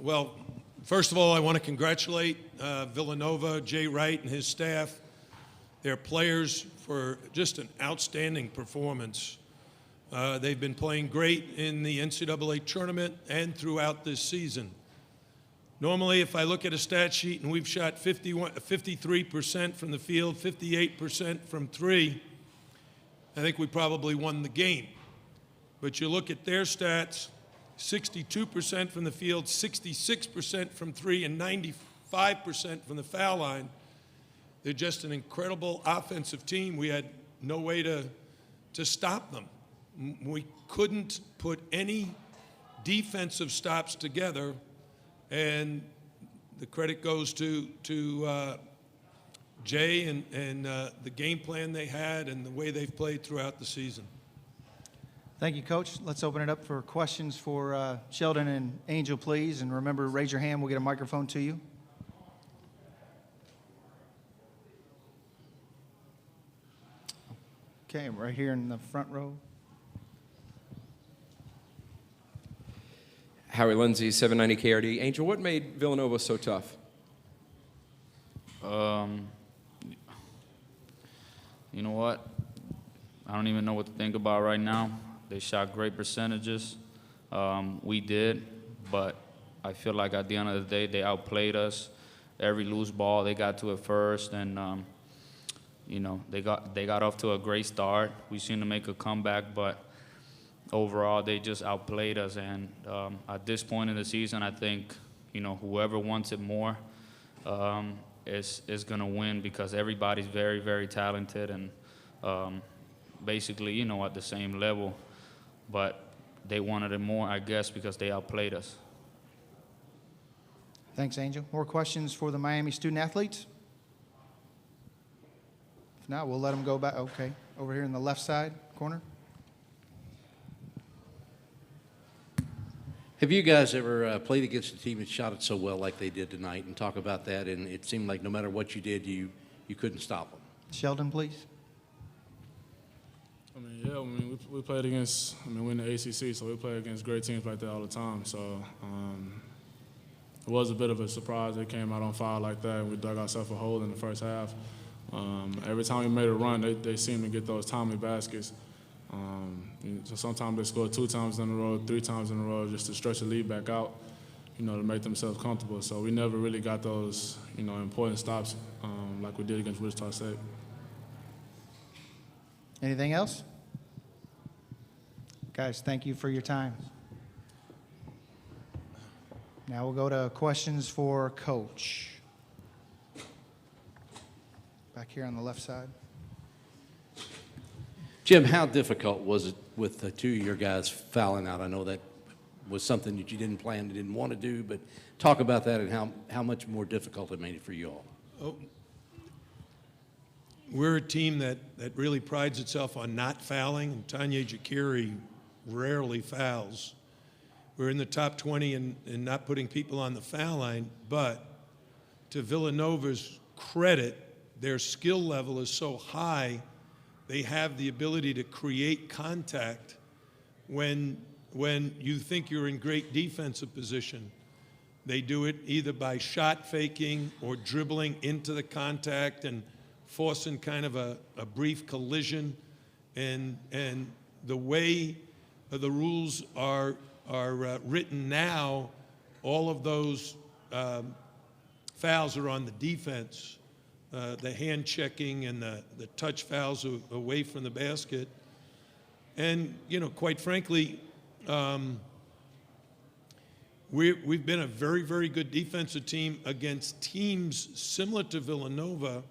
Well, first of all, I want to congratulate Villanova, Jay Wright, and his staff, their players, for just an outstanding performance. They've been playing great in the NCAA tournament and throughout this season. Normally, if I look at a stat sheet and we've shot 53% from the field, 58% from three, I think we probably won the game. But you look at their stats, 62% from the field, 66% from three, and 95% from the foul line. They're just an incredible offensive team. We had no way to stop them. We couldn't put any defensive stops together, and the credit goes to Jay and the game plan they had and the way they've played throughout the season. Thank you, Coach. Let's open it up for questions for Sheldon and Angel, please. And remember, raise your hand. We'll get a microphone to you. Okay, right here in the front row. Howie Lindsay, 790 KRD. Angel, what made Villanova so tough? You know what? I don't even know what to think about right now. They shot great percentages. We did, but I feel like at the end of the day, they outplayed us. Every loose ball, they got to it first, and you know, they got off to a great start. We seemed to make a comeback, but overall, they just outplayed us. And at this point in the season, I think, you know, whoever wants it more is going to win, because everybody's very, very talented and basically, you know, at the same level. But they wanted it more, I guess, because they outplayed us. Thanks, Angel. More questions for the Miami student athletes? If not, we'll let them go back. Okay, over here in the left side corner. Have you guys ever played against a team that shot it so well like they did tonight, and talk about that? And it seemed like no matter what you did, you couldn't stop them. Sheldon, please. We played against, we're in the ACC, so we play against great teams like that all the time. So it was a bit of a surprise they came out on fire like that, and we dug ourselves a hole in the first half. Every time we made a run, they seemed to get those timely baskets. So sometimes they score 2 times in a row, 3 times in a row, just to stretch the lead back out, you know, to make themselves comfortable. So we never really got those, you know, important stops like we did against Wichita State. Anything else? Guys, thank you for your time. Now we'll go to questions for Coach. Back here on the left side. Jim, how difficult was it with the 2 of your guys fouling out? I know that was something that you didn't plan and didn't want to do, but talk about that and how much more difficult it made it for you all. Oh, we're a team that really prides itself on not fouling, and Tanya Jakiri rarely fouls. We're in the top 20 in not putting people on the foul line, but to Villanova's credit, their skill level is so high, they have the ability to create contact when you think you're in great defensive position. They do it either by shot faking or dribbling into the contact and forcing kind of a brief collision. And the way the rules are written now, all of those fouls are on the defense. The hand checking and the touch fouls away from the basket. And, you know, quite frankly, we've been a very, very good defensive team against teams similar to Villanova.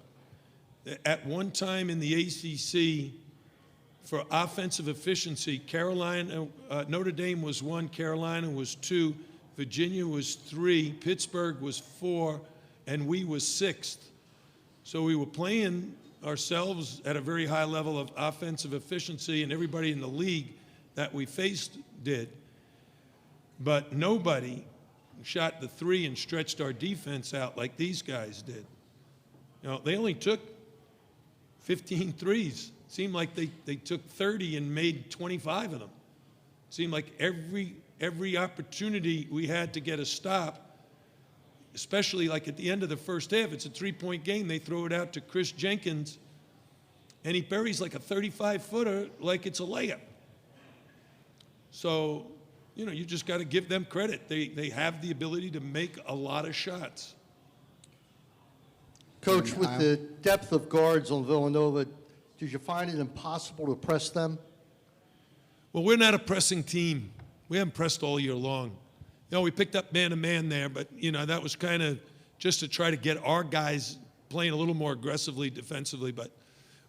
At one time in the ACC, for offensive efficiency, Notre Dame was 1, Carolina was 2, Virginia was 3, Pittsburgh was 4, and we was 6th. So we were playing ourselves at a very high level of offensive efficiency, and everybody in the league that we faced did. But nobody shot the 3 and stretched our defense out like these guys did. You know, they only took 15 threes. Seemed like they took 30 and made 25 of them. Seemed like every opportunity we had to get a stop, especially like at the end of the first half, it's a 3-point game. They throw it out to Chris Jenkins, and he buries like a 35-footer like it's a layup. So, you know, you just got to give them credit. They have the ability to make a lot of shots. Coach, with the depth of guards on Villanova, did you find it impossible to press them? Well, we're not a pressing team. We haven't pressed all year long. You know, we picked up man-to-man there, but, you know, that was kind of just to try to get our guys playing a little more aggressively defensively. But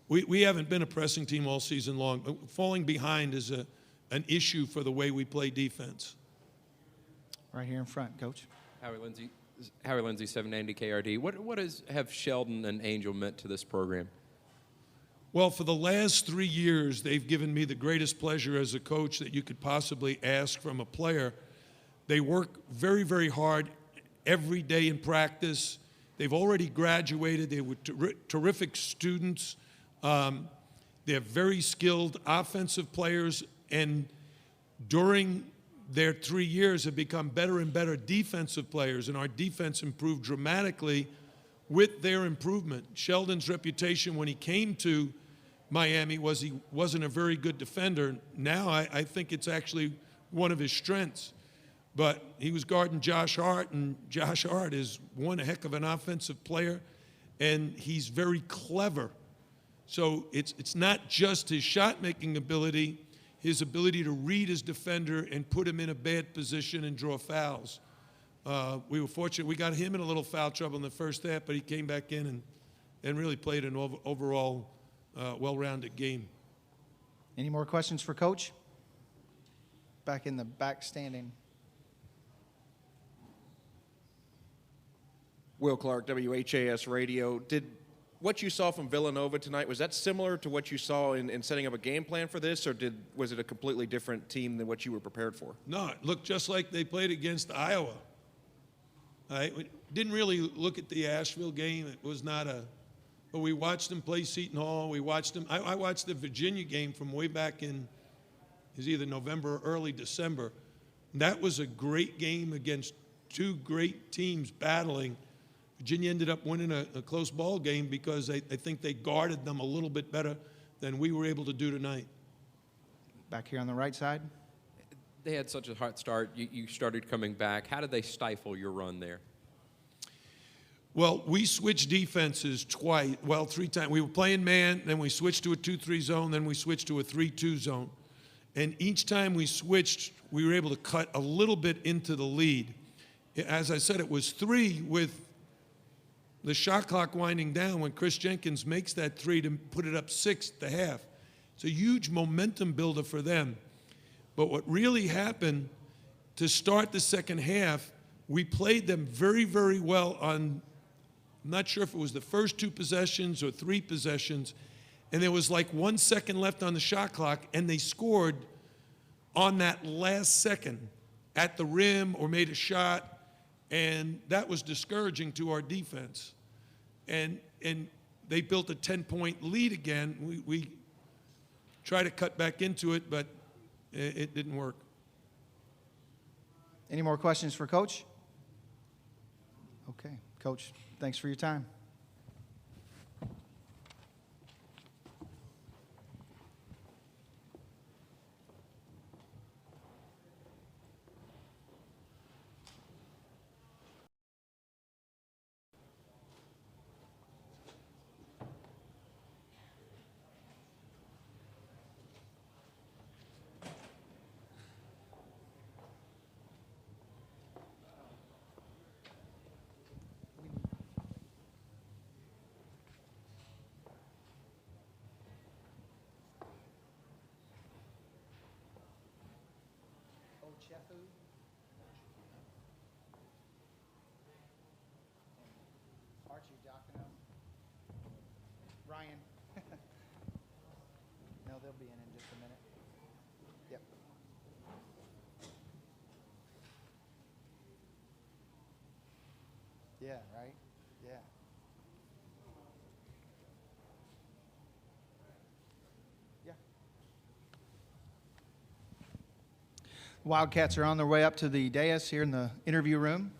we haven't been a pressing team all season long. Falling behind is an issue for the way we play defense. Right here in front, Coach. Howie Lindsay, 790 KRD. What have Sheldon and Angel meant to this program? Well, for the last 3 years, they've given me the greatest pleasure as a coach that you could possibly ask from a player. They work very, very hard every day in practice. They've already graduated. They were terrific students. They're very skilled offensive players, and during their 3 years have become better and better defensive players, and our defense improved dramatically with their improvement. Sheldon's reputation when he came to Miami was he wasn't a very good defender. Now I think it's actually one of his strengths. But he was guarding Josh Hart, and Josh Hart is one heck of an offensive player, and he's very clever. So it's not just his shot-making ability, his ability to read his defender and put him in a bad position and draw fouls. We were fortunate. We got him in a little foul trouble in the first half, but he came back in and really played an overall well-rounded game. Any more questions for Coach? Back in the back standing. Will Clark, WHAS Radio. Did what you saw from Villanova tonight, was that similar to what you saw in setting up a game plan for this, or was it a completely different team than what you were prepared for? No, it looked just like they played against Iowa. We didn't really look at the Asheville game. It was not but we watched them play Seton Hall. We watched them. I watched the Virginia game from way back in, it was either November or early December. That was a great game against two great teams battling. Virginia ended up winning a close ball game because I think they guarded them a little bit better than we were able to do tonight. Back here on the right side. They had such a hot start. You started coming back. How did they stifle your run there? Well, we switched defenses three times. We were playing man, then we switched to a 2-3 zone, then we switched to a 3-2 zone. And each time we switched, we were able to cut a little bit into the lead. As I said, it was 3 with the shot clock winding down when Chris Jenkins makes that 3 to put it up 6 at the half. It's a huge momentum builder for them. But what really happened to start the second half, we played them very, very well on, I'm not sure if it was the first 2 possessions or 3 possessions, and there was like 1 second left on the shot clock, and they scored on that last second at the rim or made a shot, and that was discouraging to our defense. And they built a 10-point lead again. We tried to cut back into it, but it didn't work. Any more questions for Coach? Okay, Coach, thanks for your time. Archie Docino. Ryan. No, they'll be in just a minute. Yep. Yeah, right? Yeah. Yeah. Wildcats are on their way up to the dais here in the interview room.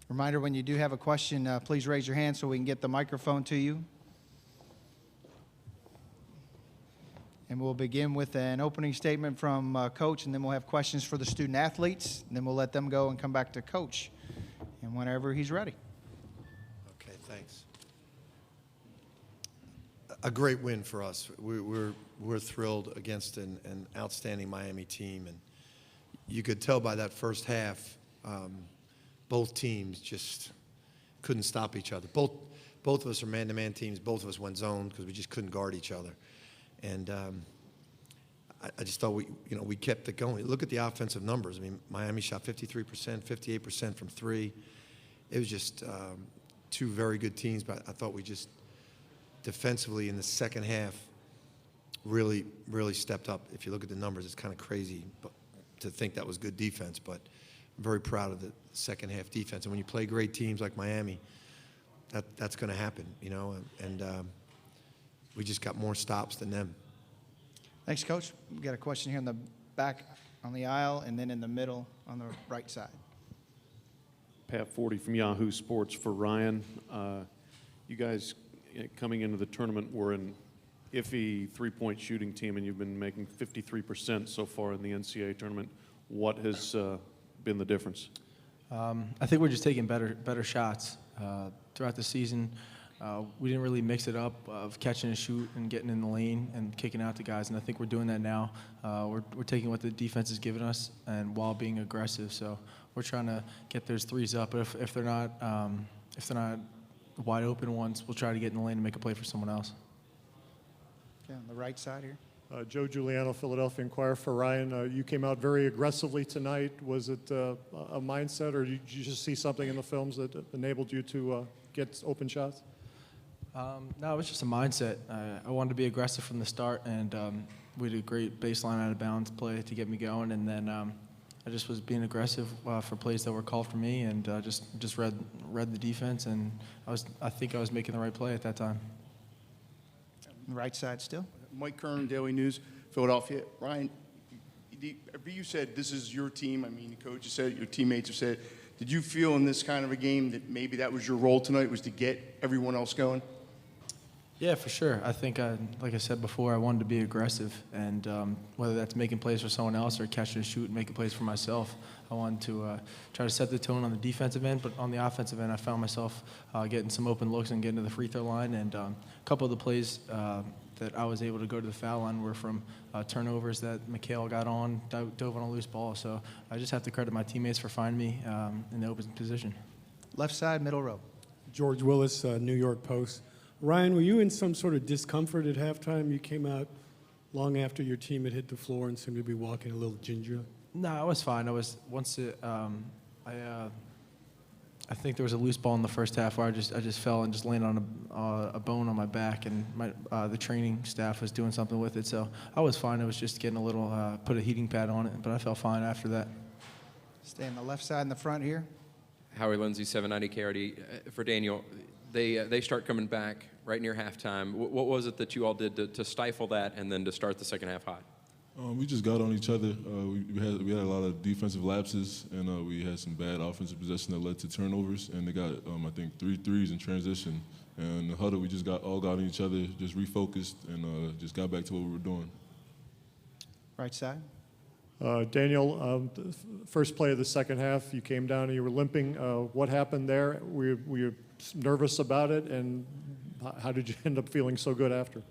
Reminder, when you do have a question, please raise your hand so we can get the microphone to you. And we'll begin with an opening statement from Coach, and then we'll have questions for the student athletes, and then we'll let them go and come back to Coach, and whenever he's ready. Okay, thanks. A great win for us. We're thrilled against an outstanding Miami team, and you could tell by that first half, both teams just couldn't stop each other. Both of us are man-to-man teams. Both of us went zone because we just couldn't guard each other. And I just thought we kept it going. Look at the offensive numbers. I mean, Miami shot 53%, 58% from three. It was just two very good teams, but I thought we just defensively in the second half really, really stepped up. If you look at the numbers, it's kind of crazy to think that was good defense, but I'm very proud of the second half defense. And when you play great teams like Miami, that's going to happen, and we just got more stops than them. Thanks, Coach. We got a question here in the back on the aisle, and then in the middle on the right side. Pat Forty from Yahoo Sports for Ryan. You guys, coming into the tournament, were an iffy three-point shooting team, and you've been making 53% so far in the NCAA tournament. What has been the difference? I think we're just taking better shots throughout the season. We didn't really mix it up of catching and shoot and getting in the lane and kicking out the guys, and I think we're doing that now. We're taking what the defense is giving us and while being aggressive. So we're trying to get those threes up. But if they're not wide open ones, we'll try to get in the lane and make a play for someone else. Okay, on the right side here. Joe Giuliano, Philadelphia Inquirer for Ryan. You came out very aggressively tonight. Was it a mindset, or did you just see something in the films that enabled you to get open shots? No, it was just a mindset. I wanted to be aggressive from the start, and we did a great baseline out of bounds play to get me going, and then I just was being aggressive for plays that were called for me, and just read the defense, and I think I was making the right play at that time. On the right side still. Mike Kern, Daily News, Philadelphia. Ryan, you said this is your team. I mean, the coach has said it, your teammates have said it. Did you feel in this kind of a game that maybe that was your role tonight, was to get everyone else going? Yeah, for sure. I think, like I said before, I wanted to be aggressive, and whether that's making plays for someone else or catching and shoot and making plays for myself, I wanted to try to set the tone on the defensive end, but on the offensive end, I found myself getting some open looks and getting to the free throw line, and a couple of the plays that I was able to go to the foul line were from turnovers that Mikhail got on, dove on a loose ball. So I just have to credit my teammates for finding me in the open position. Left side, middle row. George Willis, New York Post. Ryan, were you in some sort of discomfort at halftime? You came out long after your team had hit the floor and seemed to be walking a little gingerly. No, I was fine. I think there was a loose ball in the first half where I just fell and just landed on a bone on my back, and the training staff was doing something with it. So I was fine. I was just getting a little, put a heating pad on it, but I felt fine after that. Stay on the left side in the front here. Howie Lindsay, 790 KRD. For Daniel, they start coming back right near halftime. What was it that you all did to stifle that and then to start the second half hot? We just got on each other. We had a lot of defensive lapses, and we had some bad offensive possession that led to turnovers. And they got, I think, 3 threes in transition. And in the huddle, we just all got on each other, just refocused, and just got back to what we were doing. Right side. Daniel, the first play of the second half, you came down and you were limping. What happened there? Were you nervous about it, and how did you end up feeling so good after?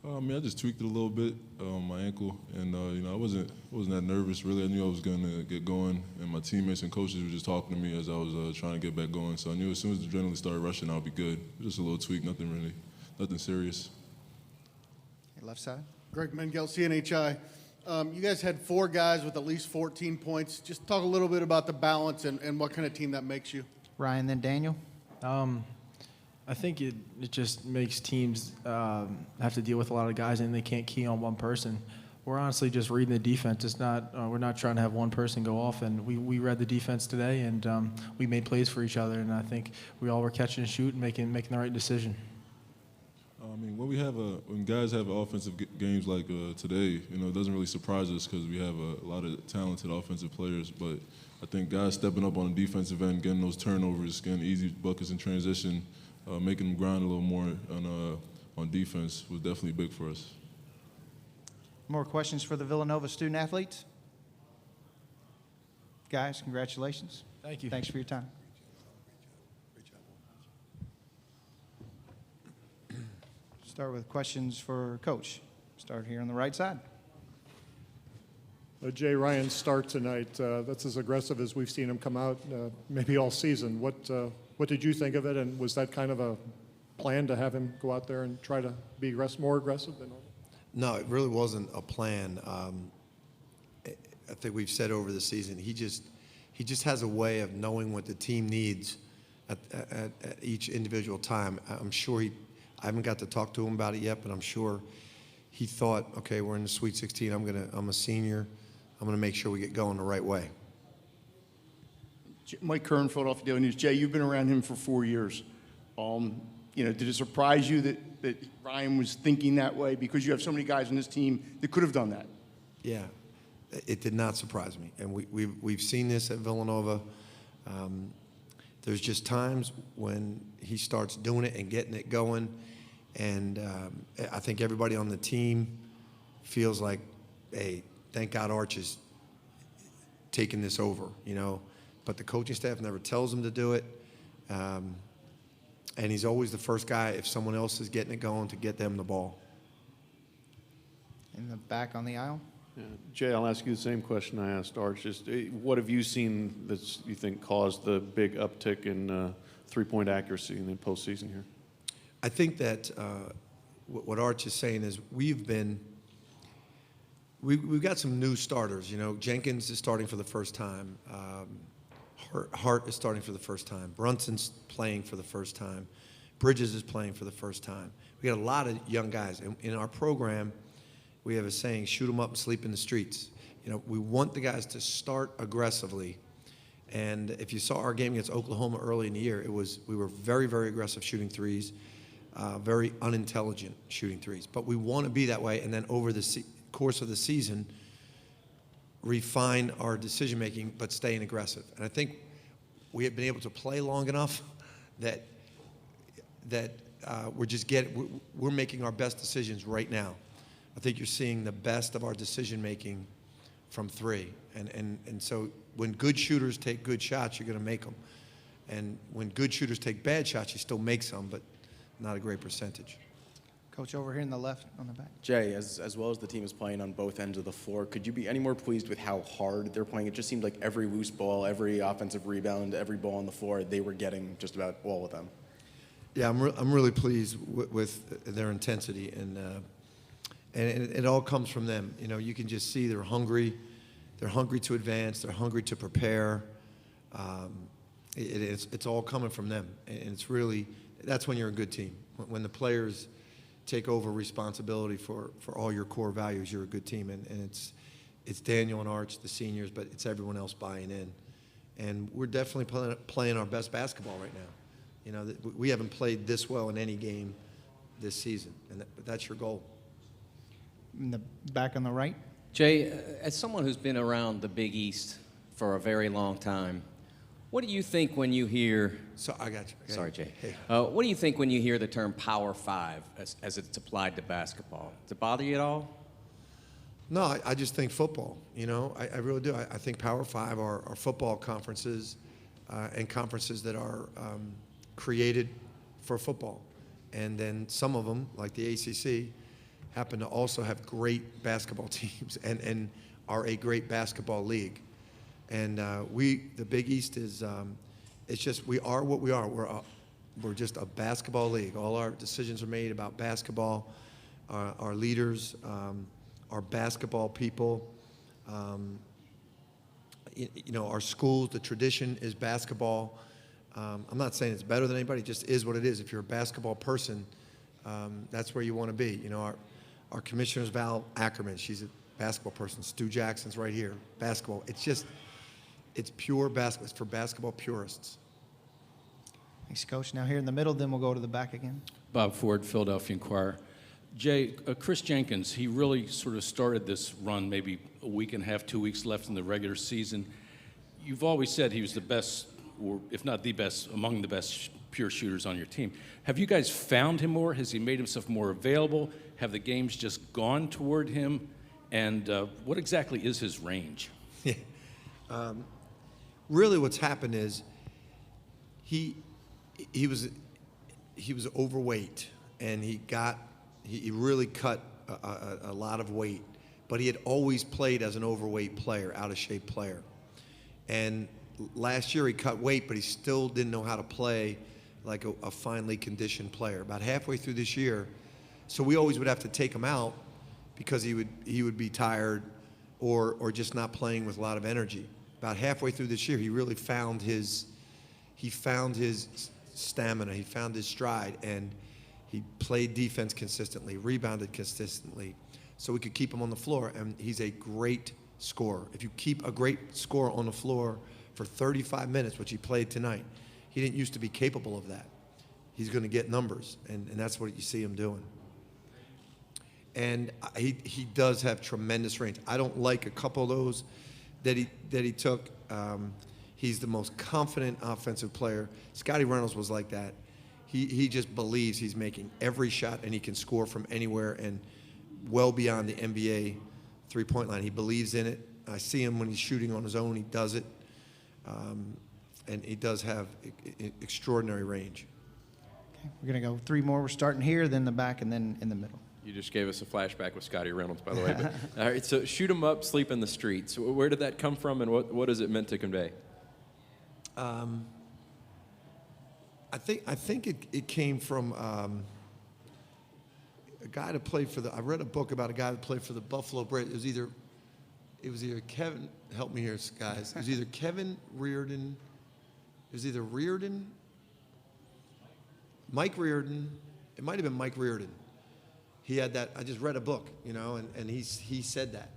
I mean, I just tweaked it a little bit on my ankle, and I wasn't that nervous really. I knew I was going to get going, and my teammates and coaches were just talking to me as I was trying to get back going. So I knew as soon as the adrenaline started rushing, I'll be good. Just a little tweak, nothing serious. Left side. Greg Mengel, CNHI. You guys had 4 guys with at least 14 points. Just talk a little bit about the balance and what kind of team that makes you. Ryan, then Daniel. I think it just makes teams have to deal with a lot of guys and they can't key on one person. We're honestly just reading the defense. It's not we're not trying to have one person go off. And we read the defense today and we made plays for each other. And I think we all were catching and shooting, making the right decision. I mean, when guys have offensive games like today, it doesn't really surprise us because we have a lot of talented offensive players. But I think guys stepping up on the defensive end, getting those turnovers, getting easy buckets in transition, making them grind a little more on defense was definitely big for us. More questions for the Villanova student athletes? Guys, congratulations. Thank you. Thanks for your time. Start with questions for Coach. Start here on the right side. Jay, Ryan's start tonight, that's as aggressive as we've seen him come out maybe all season. What did you think of it, and was that kind of a plan to have him go out there and try to be more aggressive than normal? No, it really wasn't a plan. I think we've said over the season, he just has a way of knowing what the team needs at each individual time. I'm sure I haven't got to talk to him about it yet, but I'm sure he thought, okay, we're in the Sweet 16. I'm a senior. I'm gonna make sure we get going the right way. Mike Kern, Philadelphia Daily News. Jay, you've been around him for 4 years. Did it surprise you that Ryan was thinking that way? Because you have so many guys on this team that could have done that. Yeah, it did not surprise me. And we've seen this at Villanova. There's just times when he starts doing it and getting it going. And I think everybody on the team feels like, hey, thank God Arch is taking this over, But the coaching staff never tells him to do it. And he's always the first guy, if someone else is getting it going, to get them the ball. In the back on the aisle. Yeah. Jay, I'll ask you the same question I asked Arch. Just what have you seen that you think caused the big uptick in three-point accuracy in the postseason here? I think that what Arch is saying is we've got some new starters. Jenkins is starting for the first time. Hart is starting for the first time. Brunson's playing for the first time. Bridges is playing for the first time. We got a lot of young guys. In our program, we have a saying, shoot them up and sleep in the streets. We want the guys to start aggressively. And if you saw our game against Oklahoma early in the year, we were very, very aggressive shooting threes, very unintelligent shooting threes. But we want to be that way, and then over the course of the season, refine our decision-making, but staying aggressive. And I think we have been able to play long enough that we're making our best decisions right now. I think you're seeing the best of our decision-making from three. And so when good shooters take good shots, you're going to make them. And when good shooters take bad shots, you still make some, but not a great percentage. Coach, over here in the left on the back. Jay, as well as the team is playing on both ends of the floor, could you be any more pleased with how hard they're playing? It just seemed like every loose ball, every offensive rebound, every ball on the floor, they were getting just about all of them. Yeah, I'm really pleased with their intensity, and it all comes from them. You can just see they're hungry. They're hungry to advance. They're hungry to prepare. It's all coming from them, and that's when you're a good team. When the players take over responsibility for all your core values, you're a good team. And it's Daniel and Arch, the seniors, but it's everyone else buying in. And we're definitely playing our best basketball right now. We haven't played this well in any game this season, but that's your goal. In the back on the right. Jay, as someone who's been around the Big East for a very long time, what do you think when you hear... So I got you. Okay. Sorry, Jay. Hey. What do you think when you hear the term Power 5 as it's applied to basketball? Does it bother you at all? No, I just think football. I really do. I think Power 5 are football conferences and conferences that are created for football. And then some of them, like the ACC, happen to also have great basketball teams and are a great basketball league. And the Big East is, it's just, we are what we are. We're just a basketball league. All our decisions are made about basketball. Our leaders are basketball people. Our schools, the tradition is basketball. I'm not saying it's better than anybody, it just is what it is. If you're a basketball person, that's where you want to be. Our commissioner's Val Ackerman, she's a basketball person. Stu Jackson's right here, basketball. It's pure basketball. It's for basketball purists. Thanks, Coach. Now here in the middle, then we'll go to the back again. Bob Ford, Philadelphia Inquirer. Jay, Chris Jenkins, he really sort of started this run maybe a week and a half, 2 weeks left in the regular season. You've always said he was the best, or if not the best, among the best pure shooters on your team. Have you guys found him more? Has he made himself more available? Have the games just gone toward him? And what exactly is his range? Really what's happened is he was overweight, and he really cut a lot of weight, but he had always played as an overweight player, out of shape player. And last year he cut weight, but he still didn't know how to play like a finely conditioned player. About halfway through this year, so we always would have to take him out because he would be tired or just not playing with a lot of energy. About halfway through this year, he really found his stamina, he found his stride, and he played defense consistently, rebounded consistently, so we could keep him on the floor, and he's a great scorer. If you keep a great scorer on the floor for 35 minutes, which he played tonight, he didn't used to be capable of that. He's going to get numbers, and that's what you see him doing. And he does have tremendous range. I don't like a couple of those that he took. He's the most confident offensive player. Scotty Reynolds was like that. He just believes he's making every shot, and he can score from anywhere and well beyond the NBA three-point line. He believes in it. I see him when he's shooting on his own. He does it. And he does have extraordinary range. Okay, we're going to go three more. We're starting here, then the back, and then in the middle. You just gave us a flashback with Scotty Reynolds, by the way. But, all right, so shoot 'em up, sleep in the streets. Where did that come from, and what is it meant to convey? I think it came from a guy that played for I read a book about a guy that played for the Buffalo Braves. It was either Kevin, help me here, guys. It was either Kevin Reardon, it was either Reardon, Mike Reardon. It might have been Mike Reardon. He had that. I just read a book, and he said that,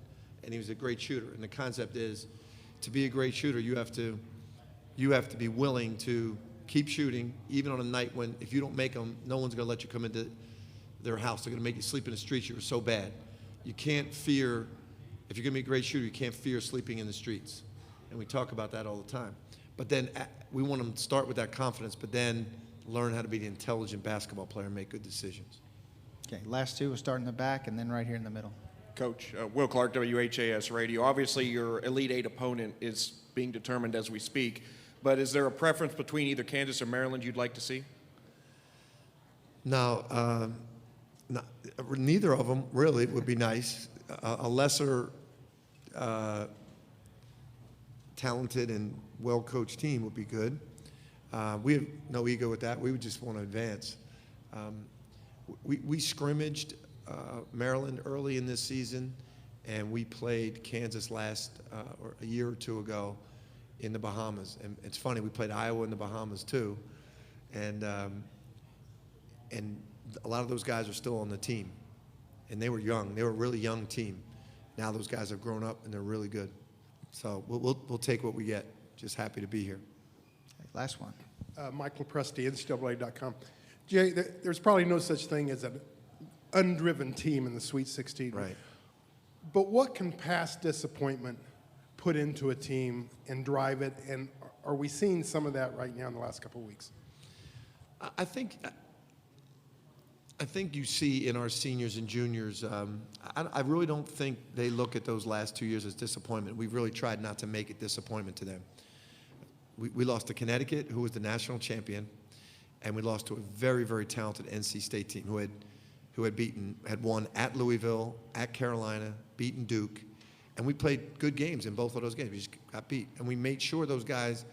and he was a great shooter. And the concept is, to be a great shooter, you have to be willing to keep shooting, even on a night when if you don't make them, no one's going to let you come into their house. They're going to make you sleep in the streets. You were so bad. You can't fear. If you're going to be a great shooter, you can't fear sleeping in the streets. And we talk about that all the time. But then we want them to start with that confidence, but then learn how to be the intelligent basketball player and make good decisions. Okay, last two. We'll start in the back and then right here in the middle. Coach, Will Clark, WHAS Radio. Obviously, your Elite Eight opponent is being determined as we speak, but is there a preference between either Kansas or Maryland you'd like to see? No, neither of them really would be nice. A lesser talented and well-coached team would be good. We have no ego with that. We would just want to advance. We scrimmaged Maryland early in this season, and we played Kansas or a year or two ago in the Bahamas. And it's funny, we played Iowa in the Bahamas too, and a lot of those guys are still on the team, and they were young. They were a really young team. Now those guys have grown up and they're really good. So we'll take what we get. Just happy to be here. Okay, last one. Michael Presti, NCAA.com. Jay, there's probably no such thing as an undriven team in the Sweet 16. Right. But what can past disappointment put into a team and drive it? And are we seeing some of that right now in the last couple of weeks? I think you see in our seniors and juniors, I really don't think they look at those last 2 years as disappointment. We've really tried not to make it disappointment to them. We lost to Connecticut, who was the national champion, and we lost to a very, very talented NC State team who who had won at Louisville, at Carolina, beaten Duke, and we played good games in both of those games. We just got beat, and we made sure those guys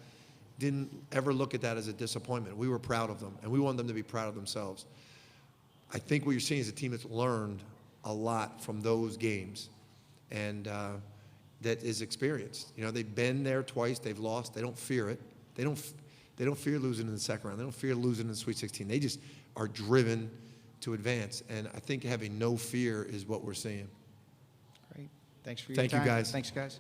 didn't ever look at that as a disappointment. We were proud of them, and we wanted them to be proud of themselves. I think what you're seeing is a team that's learned a lot from those games, and that is experienced. You know, they've been there twice. They've lost. They don't fear it. They don't fear losing in the second round. They don't fear losing in the Sweet 16. They just are driven to advance, and I think having no fear is what we're seeing. Great. Thanks for your Thank time. you, guys. Thanks, guys.